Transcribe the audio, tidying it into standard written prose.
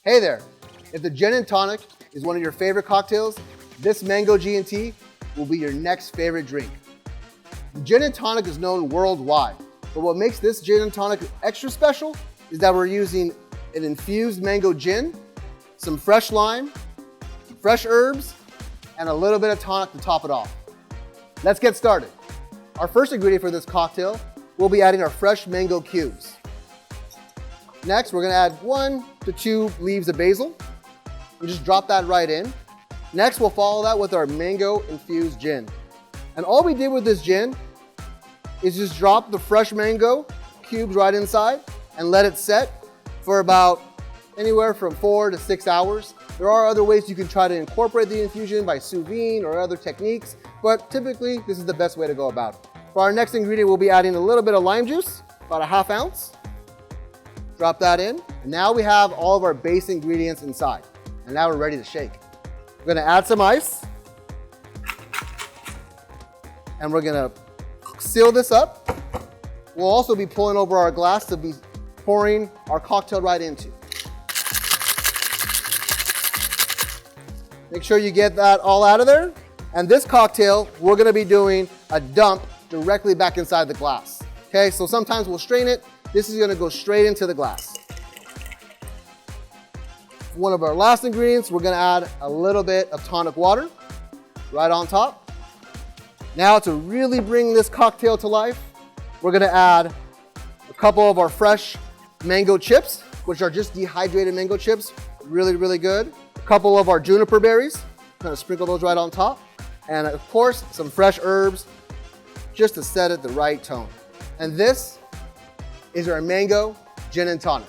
Hey there, if the gin and tonic is one of your favorite cocktails, this mango G&T will be your next favorite drink. Gin and tonic is known worldwide, but what makes this gin and tonic extra special is that we're using an infused mango gin, some fresh lime, fresh herbs, and a little bit of tonic to top it off. Let's get started. Our first ingredient for this cocktail, we'll be adding our fresh mango cubes. Next, we're gonna add 1 to 2 leaves of basil. We just drop that right in. Next, we'll follow that with our mango infused gin. And all we did with this gin is just drop the fresh mango cubes right inside and let it set for about anywhere from 4 to 6 hours. There are other ways you can try to incorporate the infusion by sous vide or other techniques, but typically this is the best way to go about it. For our next ingredient, we'll be adding a little bit of lime juice, about a ½ ounce. Drop that in. And now we have all of our base ingredients inside. And now we're ready to shake. We're gonna add some ice. And we're gonna seal this up. We'll also be pulling over our glass to be pouring our cocktail right into. Make sure you get that all out of there. And this cocktail, we're gonna be doing a dump directly back inside the glass. Okay, so sometimes we'll strain it. This is gonna go straight into the glass. One of our last ingredients, we're gonna add a little bit of tonic water right on top. Now to really bring this cocktail to life, we're gonna add a couple of our fresh mango chips, which are just dehydrated mango chips, really, really good. A couple of our juniper berries, kind of sprinkle those right on top. And of course, some fresh herbs, just to set it the right tone. And this is our mango gin and tonic.